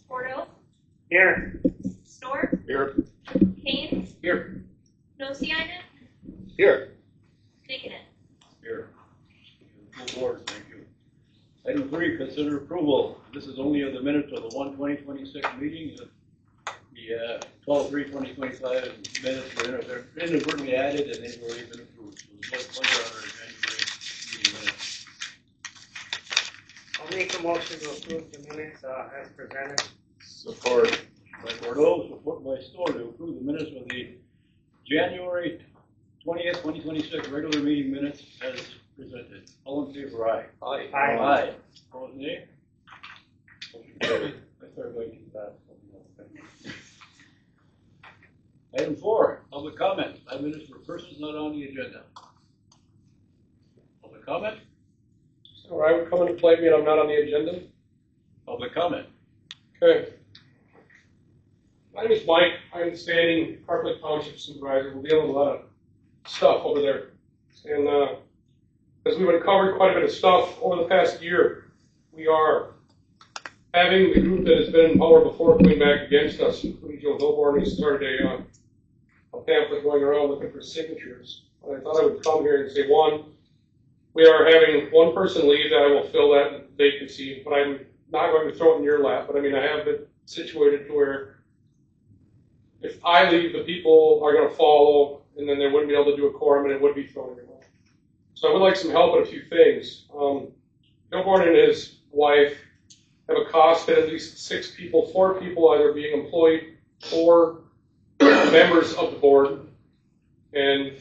Bordeaux, Here. Storr, Here. Haynes, Here. Nosianen, Here. Nickenen. Here. Full board, thank you. Item 3, consider approval. This is only of the minutes of the 1/20/26 meeting. The 12/3/2025 minutes were inadvertently added and they've already been approved. So it's like our January meeting minutes. I'll make a motion to approve the minutes as presented. Support. By Bordeaux, support by Storr to approve the minutes of the January 20th, 2026 regular meeting minutes as presented. All in favor, aye. Aye. Aye. Aye. Opposed, nay? Motion carried. I started going too fast. Item 4, public comment. 5 minutes for persons not on the agenda. Public comment? So I would come in to play me and I'm not on the agenda. Public comment. Okay. My name is Mike. I'm the standing Park Lake Township Supervisor. We're dealing with a lot of stuff over there. And as we've uncovered quite a bit of stuff over the past year, we are having the group that has been in power before coming back against us, including Joe Hillborn, who started a pamphlet going around looking for signatures. And I thought I would come here and say, one, we are having one person leave that I will fill that vacancy, but I'm not going to throw it in your lap. But I mean, I have it situated to where if I leave, the people are going to follow, and then they wouldn't be able to do a quorum, and it would be thrown in your lap. So I would like some help in a few things. Hillborn and his wife have accosted at least 6 people, 4 people either being employed or members of the board, and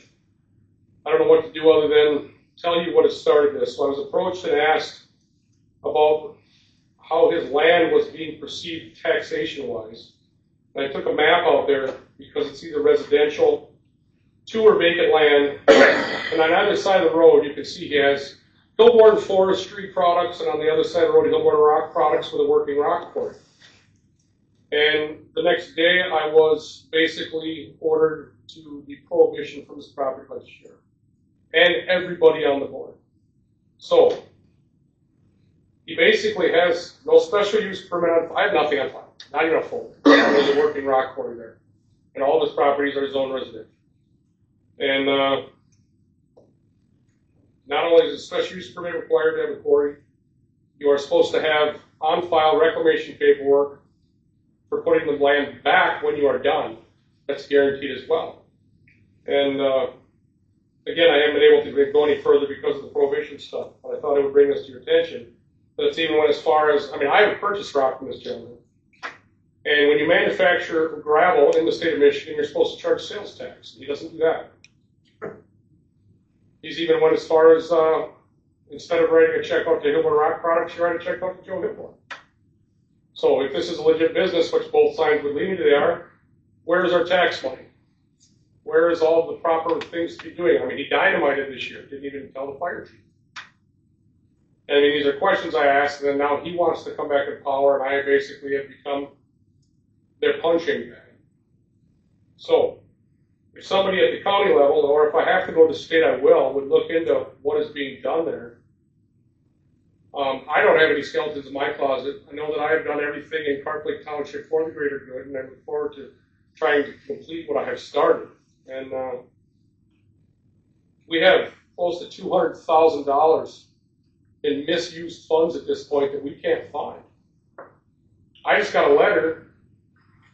I don't know what to do other than tell you what has started this. So I was approached and asked about how his land was being perceived taxation-wise. And I took a map out there because it's either residential, 2 or vacant land, and on either side of the road you can see he has Hillborn Forestry products, and on the other side of the road Hillborn Rock products with a working rock quarry. And the next day I was basically ordered to be prohibition from this property by the sheriff and everybody on the board. So he basically has no special use permit on. I have nothing on file, not even a folder. There's a working rock quarry there, and all of his properties are zone residential. And not only is a special use permit required to have a quarry, you are supposed to have on file reclamation paperwork for putting the land back when you are done. That's guaranteed as well. And again, I haven't been able to go any further because of the prohibition stuff, but I thought it would bring this to your attention. That it's even went as far as, I mean, I haven't purchased rock from this gentleman. And when you manufacture gravel in the state of Michigan, you're supposed to charge sales tax. He doesn't do that. He's even went as far as, instead of writing a check out to Hillborn Rock Products, you write a check out to Joe Hillborn. So if this is a legit business, which both sides would lean to they are, where is our tax money? Where is all the proper things to be doing? I mean, he dynamited this year, didn't even tell the fire chief. I mean, these are questions I asked, and then now he wants to come back in power, and I basically have become their punching bag. So, if somebody at the county level, or if I have to go to the state, I will, would look into what is being done there. I don't have any skeletons in my closet. I know that I have done everything in Park Lake Township for the greater good, and I look forward to trying to complete what I have started. And we have close to $200,000 in misused funds at this point that we can't find. I just got a letter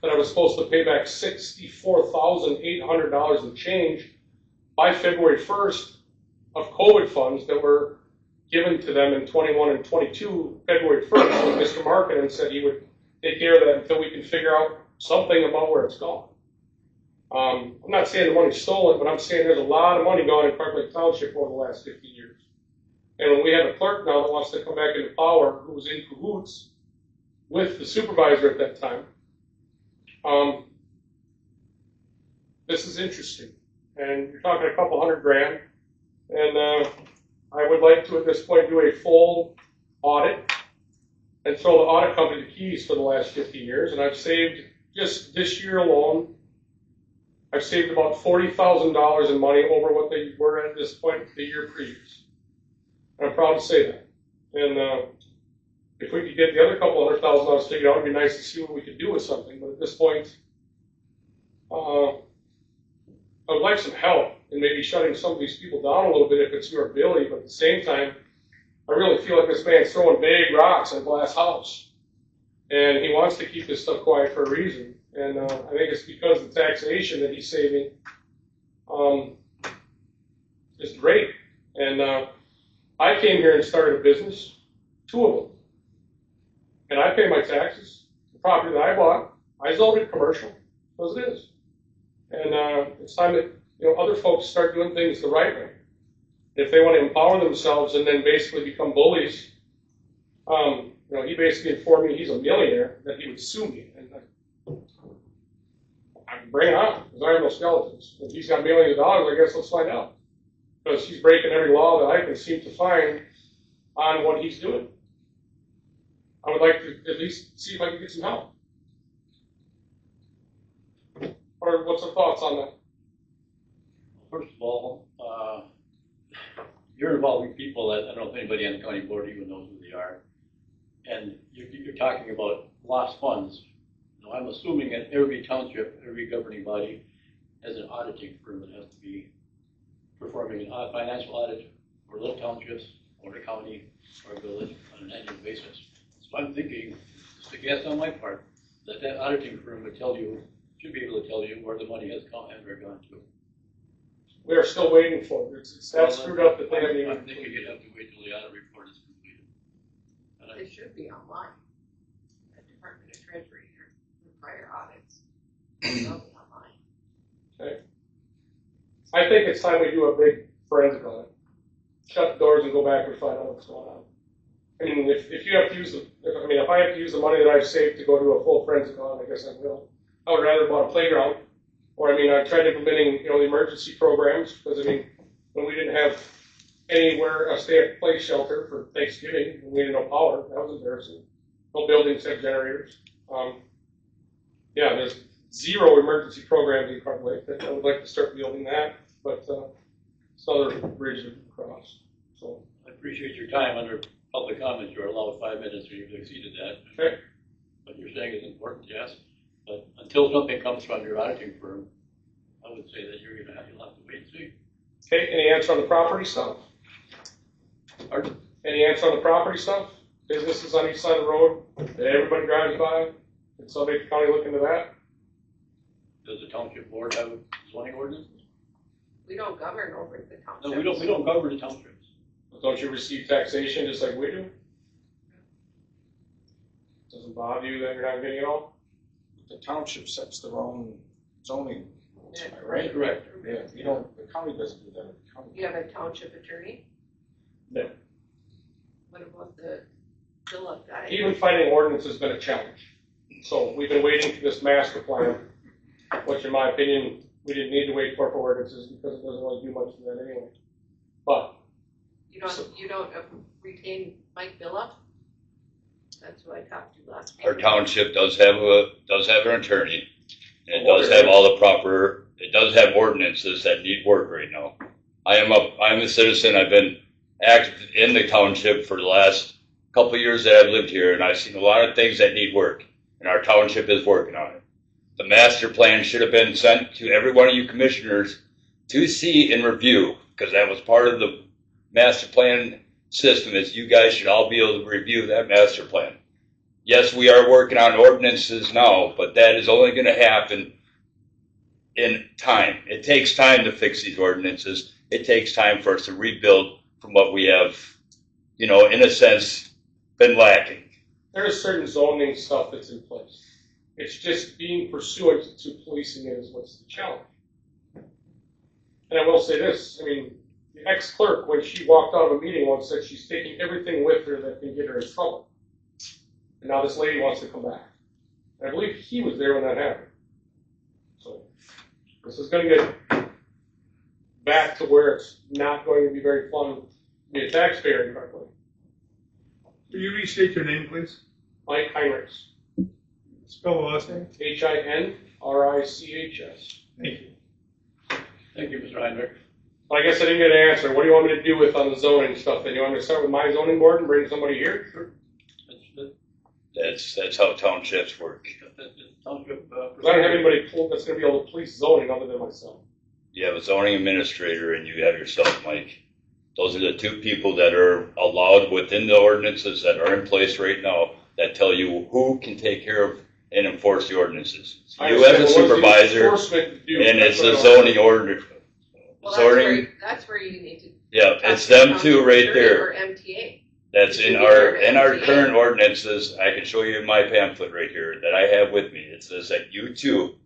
that I was supposed to pay back $64,800 and change by February 1st of COVID funds that were given to them in 21 and 22, February 1st, when Mr. Markinen said he would take care of that until we can figure out something about where it's gone. I'm not saying the money's stolen, but I'm saying there's a lot of money gone in Park Lake Township over the last 15 years. And when we have a clerk now that wants to come back into power, who was in cahoots with the supervisor at that time, this is interesting. And you're talking a couple $100,000, and I would like to, at this point, do a full audit and throw the audit company the keys for the last 15 years. And I've saved, just this year alone, I've saved about $40,000 in money over what they were at this point the year previous. And I'm proud to say that. And if we could get the other couple $100,000 figured out, it'd be nice to see what we could do with something. But at this point, I would like some help in maybe shutting some of these people down a little bit if it's your ability. But at the same time, I really feel like this man's throwing big rocks at a glass house. And he wants to keep this stuff quiet for a reason. And I think it's because the taxation that he's saving is great. And I came here and started a business, 2 of them. And I pay my taxes. The property that I bought, I zoned it commercial, as it is. And it's time that other folks start doing things the right way. If they want to empower themselves and then basically become bullies, he basically informed me he's a millionaire, that he would sue me. And I bring it on, because I have no skeletons. If he's got millions of dollars, I guess let's find out. Because he's breaking every law that I can seem to find on what he's doing. I would like to at least see if I can get some help. Or what's the thoughts on that? First of all, you're involving people that I don't know if anybody on the county board even knows who they are. And you're talking about lost funds. Now, I'm assuming that every township, every governing body has an auditing firm that has to be performing a financial audit for little townships or the county or a village on an annual basis. So I'm thinking, just a guess on my part, that auditing firm would should be able to tell you where the money has come and where gone to. We are still waiting for it. It's that screwed up that they haven't even. I'm thinking you'd have to wait till the audit report is completed. It should be online at Department of Treasury or the prior audits. It's probably online. Okay. I think it's time we do a big forensic audit. Shut the doors and go back and find out what's going on. I mean, if you have to use if I have to use the money that I've saved to go do a full forensic audit, I guess I will. I would rather buy a playground. Or I've tried implementing, the emergency programs, because when we didn't have anywhere, a stay-at-place shelter for Thanksgiving, and we had no power, that was embarrassing. No buildings had generators. There's 0 emergency programs in Carp Lake. I would like to start building that, but it's another bridge to cross. So I appreciate your time. Under public comment, you're allowed 5 minutes, or you've exceeded that. Okay. What you're saying is important, yes. But until something comes from your auditing firm, I would say that you'll have to wait and see. Okay, any answer on the property stuff? Pardon? Any answer on the property stuff? Businesses on each side of the road that everybody drives by? Can somebody at the county look into that? Does the township board have zoning ordinances? We don't govern over the township. No, we don't govern the townships. Don't you receive taxation just like we do? Doesn't bother you that you're not getting it all? The township sets their own zoning rules, am I right? Right, correct. Yeah, the county doesn't do that. The county. Do you have a township attorney? No. What about the Philip guy? Even finding ordinance has been a challenge. So we've been waiting for this master plan, which in my opinion, we didn't need to wait for ordinances because it doesn't really do much for that anyway. But You don't retain Mike Phillip? That's who I talked to last week. Our township does have an attorney, and it does have it does have ordinances that need work right now. I'm a citizen. I've been active in the township for the last couple of years that I've lived here, and I've seen a lot of things that need work, and our township is working on it. The master plan should have been sent to every one of you commissioners to see and review, because that was part of the master plan system, is you guys should all be able to review that master plan. Yes, we are working on ordinances now, but that is only going to happen in time. It takes time to fix these ordinances. It takes time for us to rebuild from what we have, in a sense, been lacking. there is certain zoning stuff that's in place. It's just being pursuant to policing it is what's the challenge. And I will say this, the ex-clerk, when she walked out of a meeting once, said she's taking everything with her that can get her in trouble. And now this lady wants to come back. And I believe he was there when that happened. So this is going to get back to where it's not going to be very fun to be a taxpayer in Parkland. Will you restate your name, please? Mike Heinrichs. Spell the last name. Hinrichs. Thank you. Thank you, Mr. Heinrich. I guess I didn't get an answer. What do you want me to do with on the zoning stuff? Then you want me to start with my zoning board and bring somebody here? Sure. That's how townships work. That's just township, 'Cause I don't have anybody that's gonna be able to police zoning other than myself. You have a zoning administrator and you have yourself, Mike. Those are the two people that are allowed within the ordinances that are in place right now that tell you who can take care of and enforce the ordinances. I You as understand, a but what does the supervisor, enforcement do? and That's it's what I the don't- zoning order. Well, Zoning, that's where you need to. yeah, talk it's to the them township two right attorney there. Or MTA. That's It should in be our, under MTA. current ordinances. I can show you my pamphlet right here that I have with me. It says that you too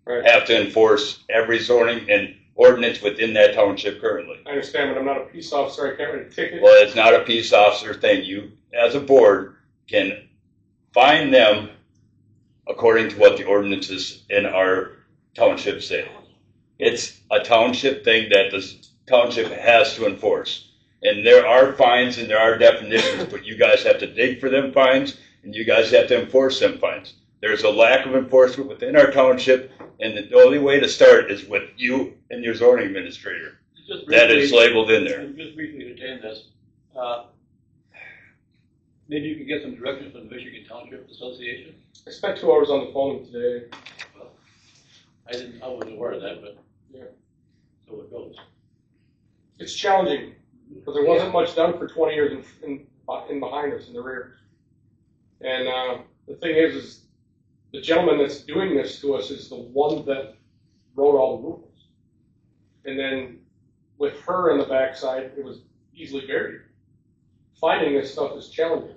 Right. have to enforce every zoning and ordinance within that township currently. I understand, but I'm not a peace officer, I can't write a ticket. Well, it's not a peace officer thing. You, as a board, can fine them according to what the ordinances in our township say. It's a township thing that the township has to enforce. And there are fines and there are definitions, but you guys have to dig for them fines and you guys have to enforce them fines. There's a lack of enforcement within our township, and the only way to start is with you and your zoning administrator. just That is briefly- labeled in there. Just briefly to attend this, maybe you can get some direction from the Michigan Township Association. I spent 2 hours on the phone today. I wasn't aware of that, but. Yeah. So it goes. It's challenging, because there wasn't much done for 20 years in behind us, in the rear. And the thing is the gentleman that's doing this to us is the one that wrote all the rules. And then with her on the backside, it was easily buried. Finding this stuff is challenging.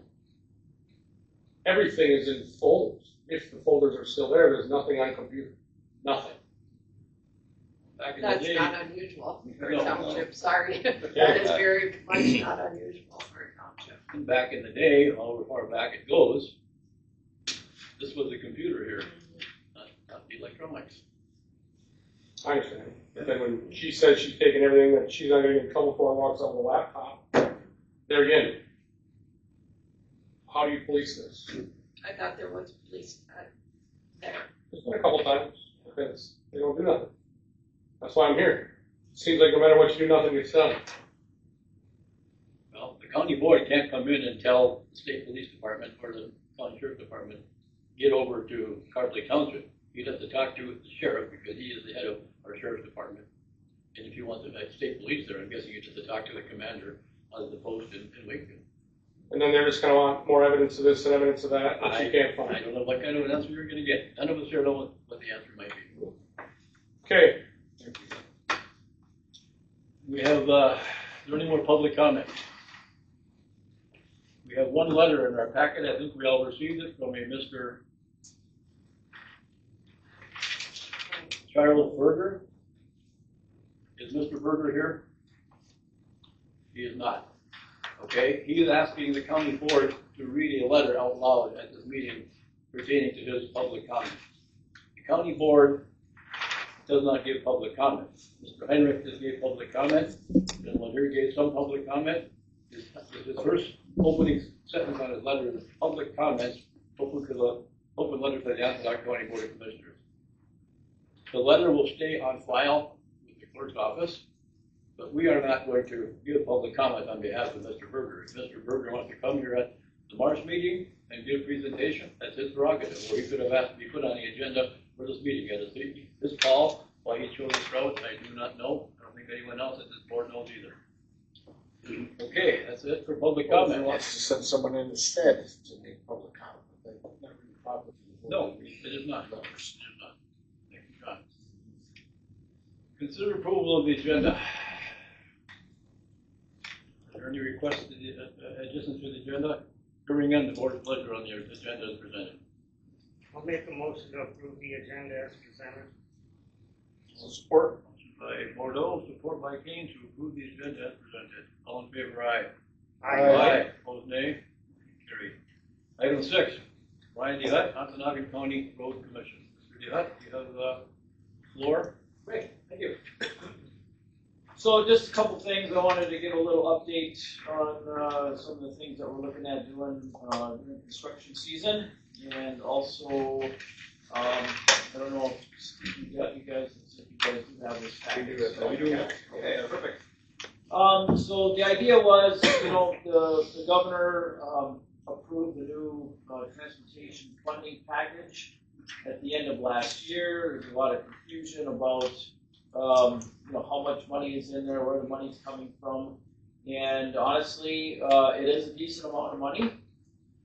Everything is in folders. If the folders are still there, there's nothing on computer. Nothing. Back in the That's day. not unusual for a No, township, sorry. Yeah. That is very much not unusual for a township. Back in the day, however far back it goes, this was a computer here, not the electronics. I understand. But then when she says she's taking everything that she's not gonna get in trouble for and walks out with a laptop, there again, how do you police this? I thought there was police there. There's been a couple times, because they don't do nothing. That's why I'm here. Seems like no matter what you do, nothing gets done. Well, the county board can't come in and tell the state police department or the county sheriff department, get over to Carpley Township. You'd have to talk to the sheriff because he is the head of our sheriff's department. And if you want the state police there, I'm guessing you'd have to talk to the commander of the post in Wakefield. And then they're just gonna want more evidence of this and evidence of that, which you can't I find. don't know what kind of an answer you're gonna get. None of us here know what the answer might be. Okay, We have, is there any more public comment? We have one letter in our packet, I think we all received it from a Mr. Charles Berger. Is Mr. Berger here? He is not. Okay, he is asking the county board to read a letter out loud at this meeting pertaining to his public comment. The county board does not give public comment. Mr. Heinrich just gave public comment, and when he gave some public comment, his first opening sentence on his letter is public comments, open letter to the Ontonagon County Board of Commissioners. The letter will stay on file with the clerk's office, but we are not going to give public comment on behalf of Mr. Berger. If Mr. Berger wants to come here at the March meeting and give a presentation, that's his prerogative, or he could have asked to be put on the agenda for this meeting. At his call, why he chose this route, I do not know. I don't think anyone else at this board knows either. Okay, that's it for public He comment. wants to send someone in instead to make public comment. They never even bother to- No, it is not. It is not. Thank you, John. Consider approval of the agenda. Are there any requests to the additions to the agenda? Hearing none, the board's pleasure on the agenda is presented. I'll make a motion to approve the agenda as presented. Support. Motion by Bordeaux, support by Kane to approve the agenda as presented. All in favor, aye. Aye. Opposed, nay. Carried. Item 6, Ryan DeHutt, Ontonagon County Road Commission. Mr. DeHutt, you have the floor. Great, thank you. So just a couple things, I wanted to get a little update on some of the things that we're looking at doing during construction season. And also, I don't know if you guys do have this package. We do. Okay, perfect. So the idea was, the governor approved the new transportation funding package at the end of last year. There's a lot of confusion about, how much money is in there, where the money's coming from. And honestly, it is a decent amount of money.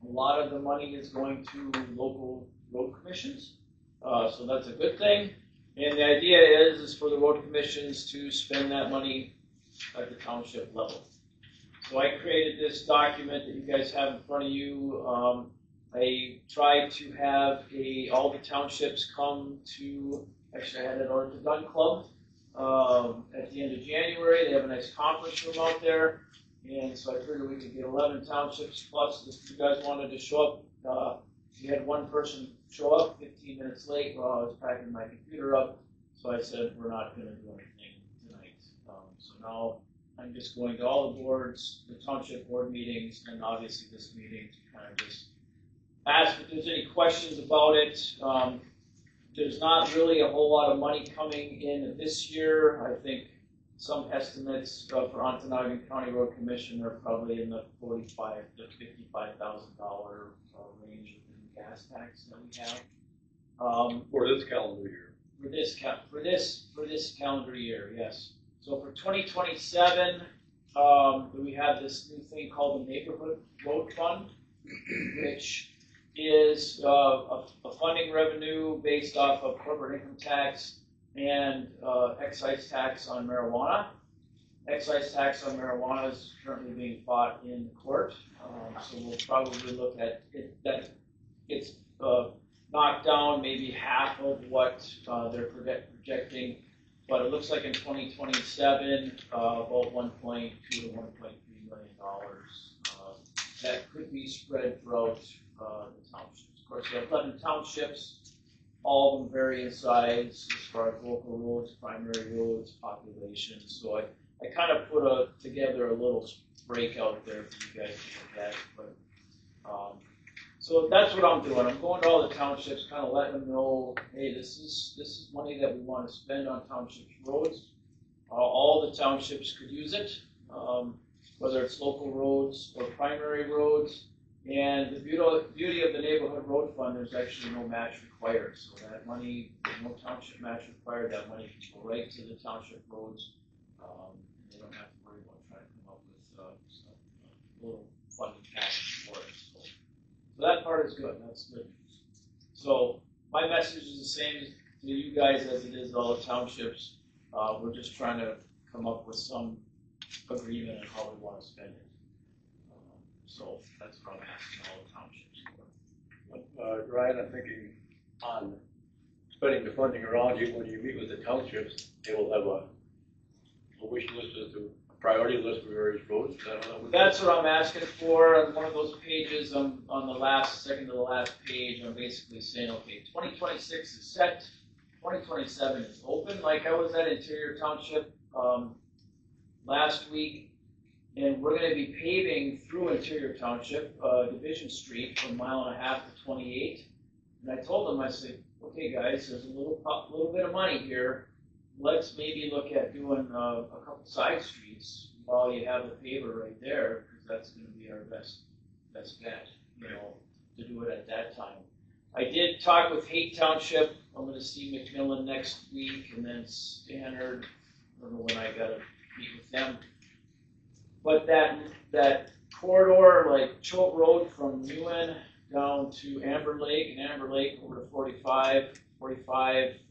A lot of the money is going to local road commissions, so that's a good thing. And the idea is for the road commissions to spend that money at the township level. So I created this document that you guys have in front of you. I tried to have all the townships come to, actually I had an Ontonagon club at the end of January. They have a nice conference room out there. And so I figured we could get 11 townships plus if you guys wanted to show up. We had one person show up 15 minutes late while I was packing my computer up. So I said, we're not going to do anything tonight. So now I'm just going to all the boards, the township board meetings, and obviously this meeting to kind of just ask if there's any questions about it. There's not really a whole lot of money coming in this year. I think some estimates for Ontonagon County Road Commission are probably in the $45,000 to $55,000 range of the gas tax that we have. For this calendar year. For this calendar year, yes. So for 2027, we have this new thing called the Neighborhood Road Fund, which is a funding revenue based off of corporate income tax and excise tax on marijuana. Excise tax on marijuana is currently being fought in court, so we'll probably look at it that it's knocked down maybe half of what they're projecting, but it looks like in 2027 about $1.2 to $1.3 million that could be spread throughout the townships. Of course, we have 11 townships. All of them vary in size as far as local roads, primary roads, population. So I kind of put together a little breakout there for you guys to look at. But, so that's what I'm doing. I'm going to all the townships, kind of letting them know, hey, this is money that we want to spend on township roads. All the townships could use it, whether it's local roads or primary roads. And the beauty of the Neighborhood Road Fund, there's actually no match required. So that money, there's no township match required. That money can go right to the township roads. They don't have to worry about trying to come up with a little funding package for it. So that part is good. That's good. So my message is the same to you guys as it is to all the townships. We're just trying to come up with some agreement on how we want to spend it. So that's what I'm asking all the townships for. Ryan, I'm thinking on spreading the funding around. When you meet with the townships, they will have a wish list as to a priority list for various roads. That's what I'm asking for. On one of those pages, on the second to the last page, I'm basically saying, okay, 2026 is set, 2027 is open. Like I was at Interior Township last week. And we're going to be paving through Interior Township, Division Street, from 1.5 miles to 28. And I told them, I said, okay, guys, there's a little bit of money here. Let's maybe look at doing a couple side streets while you have the paver right there, because that's going to be our best bet, to do it at that time. I did talk with Haight Township. I'm going to see McMillan next week, and then Stannard. I don't know when I got to meet with them. But that corridor, like Choate Road from Newen down to Amber Lake, and Amber Lake over to 45,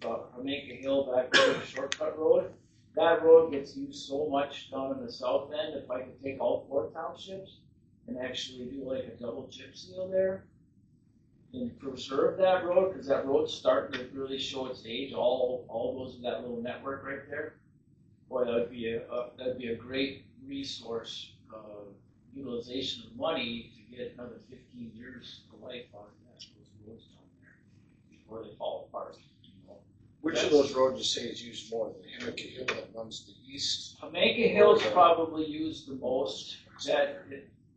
Jamaica Hill back over to Shortcut Road, that road gets used so much down in the south end. If I could take all 4 townships and actually do like a double chip seal there and preserve that road, because that road's starting to really show its age, all goes to that little network right there. Boy, that'd be a great resource utilization of money to get another 15 years of life out of those roads down there before they fall apart. Which of those roads you say is used more? The Jamaica Hill that runs to the east? Jamaica Hill's probably used the most.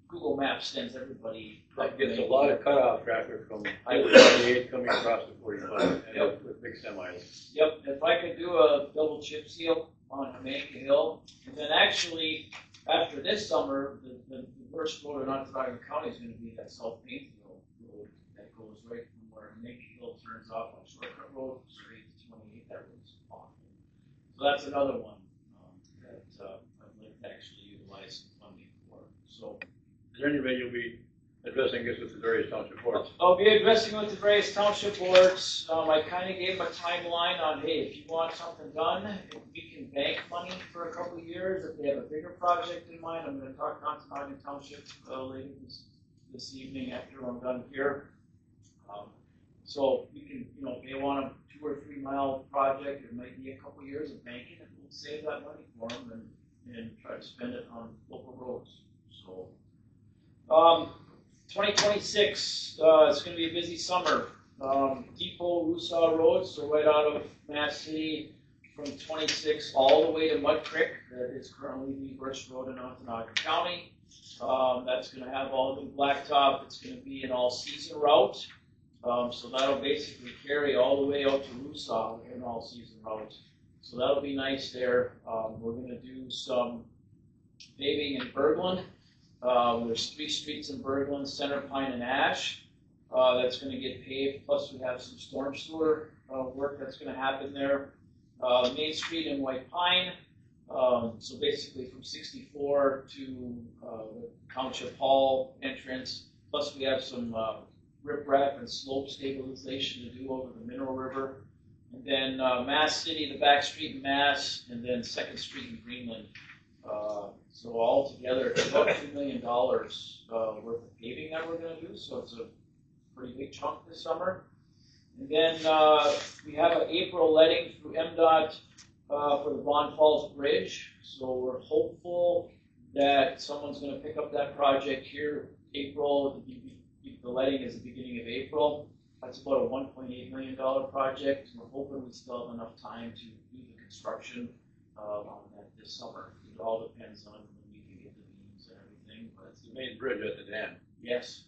Google Maps sends everybody. That gets a lot of cutoff traffic from Highway 28 coming across the 45 and with big semis. Yep, if I could do a double chip seal on Jamaica Hill, and then actually after this summer, the worst road in Ontonagon County is going to be that South Painesville road goes right from where Naked Hill turns off on Shortcut Road straight to 28. That road's awful. So that's another one that I'd like to actually utilize some funding for. So Is there any way you'll be addressing this with the various township boards? I'll be addressing with the various township boards. I kind of gave them a timeline on, hey, if you want something done, if we can bank money for a couple of years. If they have a bigger project in mind, I'm going to talk to Ontonagon Township later this evening after I'm done here. So we can, if they want a 2 or 3 mile project, it might be a couple of years of banking, and we'll save that money for them and try to spend it on local roads. So, 2026, it's going to be a busy summer. Depot, Rusaw Road, so right out of Mass City from 26 all the way to Mud Creek, that is currently the worst road in Ontonagon County. That's going to have all new blacktop. It's going to be an all-season route. So that'll basically carry all the way out to Rusaw in all-season route. So that'll be nice there. We're going to do some paving in Berglund. There's 3 streets in Berglund, Center, Pine, and Ash. That's going to get paved. Plus, we have some storm sewer work that's going to happen there. Main Street in White Pine. So basically from 64 to the Township Hall entrance. Plus, we have some riprap and slope stabilization to do over the Mineral River. And then Mass City, the back street in Mass, and then 2nd Street in Greenland. So all together, it's about $2 million worth of paving that we're going to do. So it's a pretty big chunk this summer. And then we have an April letting through MDOT for the Bond Falls Bridge. So we're hopeful that someone's going to pick up that project here April. The letting is the beginning of April. That's about a $1.8 million project. We're hoping we still have enough time to do the construction on that this summer. It all depends on when we can get the beams and everything. But That's the main bridge at the dam. yes.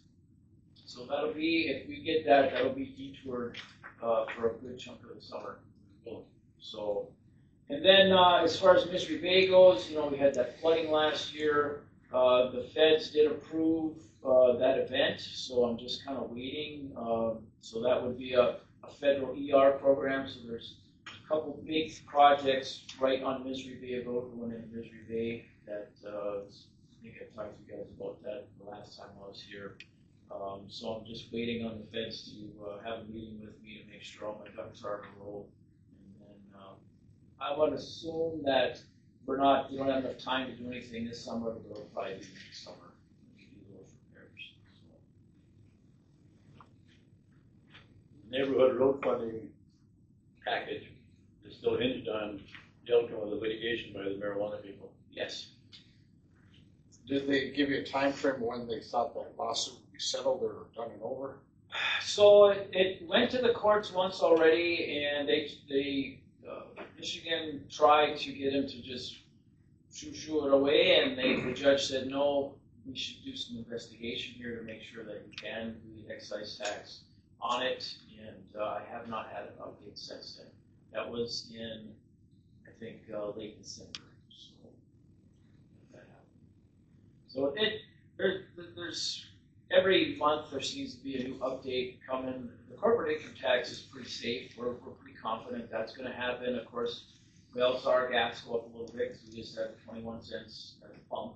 So that'll be, if we get that, that'll be detoured for a good chunk of the summer. So, and then as far as Misery Bay goes, we had that flooding last year. The feds did approve that event, so I'm just kind of waiting. So that would be a federal ER program. So there's a couple big projects right on Misery Bay Road going into Misery Bay that I think I talked to you guys about that the last time I was here. So I'm just waiting on the feds to have a meeting with me to make sure all my ducks are in a row. And then I would assume that we don't have enough time to do anything this summer, but it'll probably be next summer. We can do those repairs. The neighborhood road funding package is still hinged on the outcome of the litigation by the marijuana people. Yes. Did they give you a time frame when they thought that lawsuit would be settled or done and over? So it went to the courts once already, and Michigan tried to get him to just shoo it away, and the judge said, no, we should do some investigation here to make sure that we can do the excise tax on it, and I have not had an update since then. That was in, I think, late December. So that happened. So there's every month there seems to be a new update coming. The corporate income tax is pretty safe. We're pretty confident that's going to happen. Of course, we also saw our gas go up a little bit because we just had 21 cents at the pump.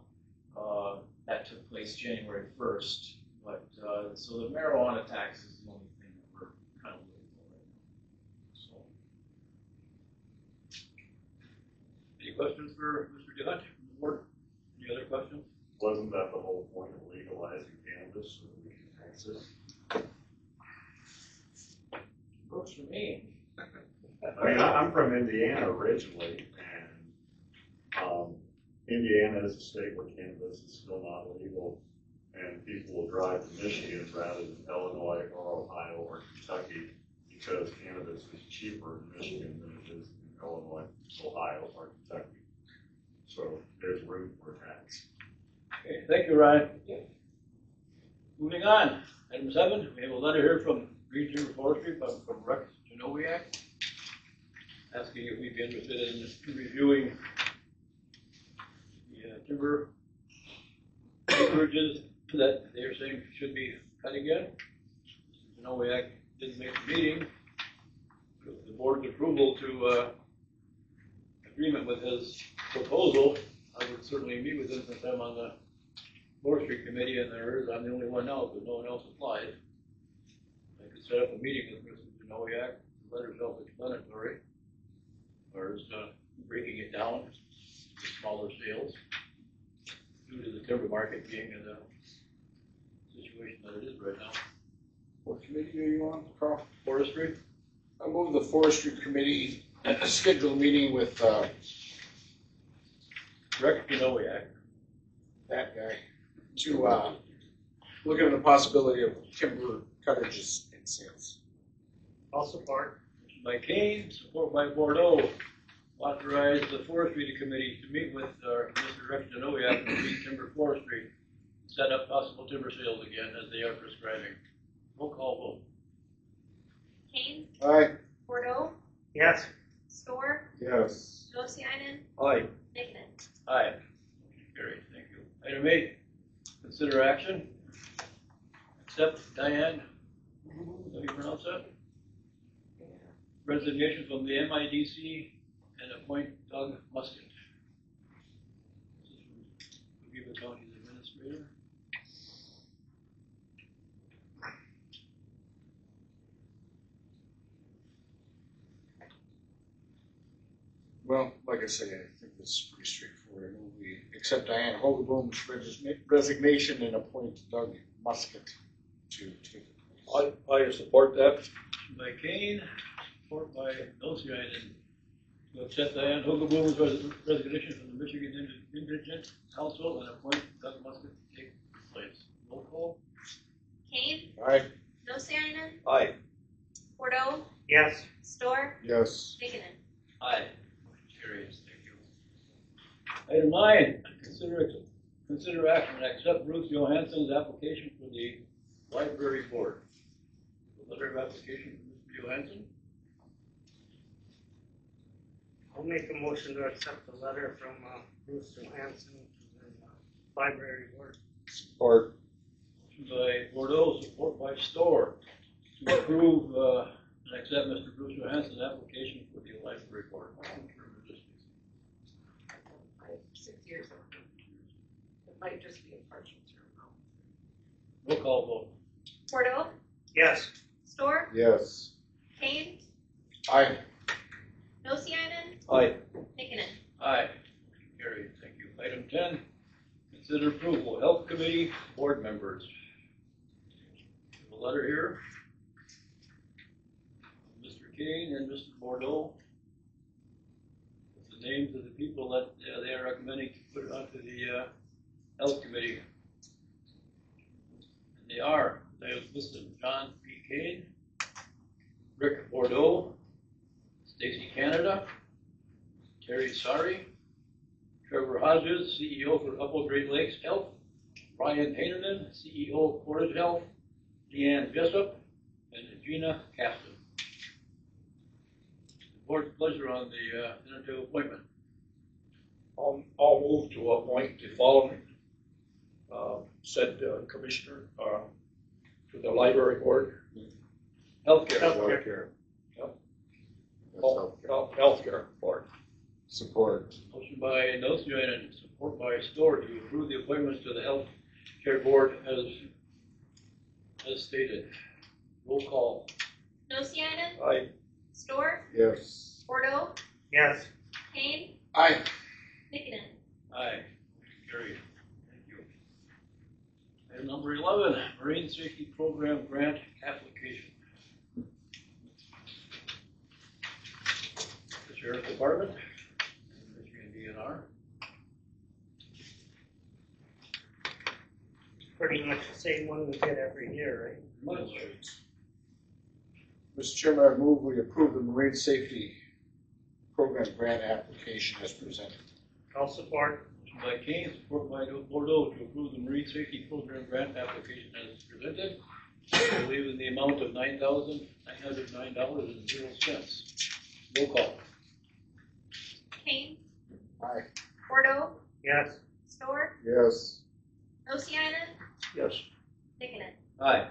That took place January 1st. But so the marijuana tax is the only thing that we're kind of waiting for right now. So. Any questions for Mr. DeHunt from the board? Any other questions? Wasn't that the whole point of legalizing cannabis so that we can tax it? Works for me. I mean, I'm from Indiana originally, and Indiana is a state where cannabis is still not legal, and people will drive to Michigan rather than Illinois or Ohio or Kentucky because cannabis is cheaper in Michigan than it is in Illinois, Ohio, or Kentucky. So there's room for tax. Okay, thank you, Ryan. Moving on, item 7, we have a letter here from Regional Forestry from Rex Genowiak, asking if we'd be interested in reviewing the timber acreages that they're saying should be cut again. Mr. Noyak didn't make the meeting, with the board's approval to, agreement with his proposal, I would certainly meet with him since I'm on the Forestry committee and I'm the only one now, but no one else applied. I could set up a meeting with Mr. Noyak, the letter self-explanatory, as far as breaking it down to smaller sales due to the timber market being in the situation that it is right now. What committee are you on, Carl? Forestry? I move the Forestry Committee schedule a meeting with Director Noyak. that guy to look at the possibility of timber cottages and sales. I'll support. Motion by Kane, support by Bordeaux. Authorize the Forestry Committee to meet with Mr. Director Noyak from Green Timber Forestry, set up possible timber sales again as they are prescribing. Roll call vote. Kane, Aye. Bordeaux, Yes. Store, Yes. Oceanen, Aye. Nickenen. Aye. Carried, thank you. Item 8, consider action. Accept Diane, how do you pronounce that? Resignation from the MIDC and appoint Doug Musket. Give the county's administrator. Well, like I say, I think this is pretty straightforward. I move we accept Diane Hogaboom's resignation and appoint Doug Musket to take the place. I support that. Motion by Kane, support by Oceanen. To accept Diane Hogaboom's resignation from the Michigan Indigent Council and appoint Doug Musket to take his place. Roll call. Kane, Aye. Oceanen, Aye. Bordeaux, Yes. Store, Yes. Nickenen. Aye. Carries, thank you. Item 9, consider action and accept Bruce Johansson's application for the library board. The letter of application from Mr. Johansson. I'll make a motion to accept the letter from Bruce Johansson to the library board. Support. Motion by Bordeaux, support by Store, to approve and accept Mr. Bruce Johansson's application for the library board. What term is this? 6 years. It might just be a partial term now. Roll call vote. Bordeaux, Yes. Store, Yes. Kane, Aye. Oceanen, Aye. Nickenen. Aye. Carried, thank you. Item 10, consider approval, health committee board members. A letter here. Mr. Kane and Mr. Bordeaux. With the names of the people that they are recommending to put onto the health committee. And they are listed: John P. Kane, Rick Bordeaux, Stacy Canada, Terry Sari, Trevor Hodges, CEO for Upper Great Lakes Health, Ryan Heinerman, CEO of Portage Health, Leanne Jessup, and Gina Caston. The board's pleasure on the tentative appointment. I'll move to appoint the following said commissioner to the library board. Healthcare. Healthcare. Healthcare board. Support. Motion by Oceanen and support by Store to approve the appointments to the health care board as stated. Roll call. Oceanen, Aye. Store, Yes. Bordeaux, Yes. Kane, Aye. Nickenen. Aye. Carried. Thank you. Item number 11, Marine Safety Program Grant Application. The Sheriff's Department, Michigan DNR. Pretty much the same one we get every year, right? Much. Mr. Chairman, I move we approve the Marine Safety Program grant application as presented. I'll support. Motion by Kane, support by Bordeaux to approve the Marine Safety Program Grant Application as presented. I believe in the amount of $9,909.00. Roll call. Kane, Aye. Bordeaux, Yes. Store, Yes. Oceanen, Yes. Nickenen. Aye.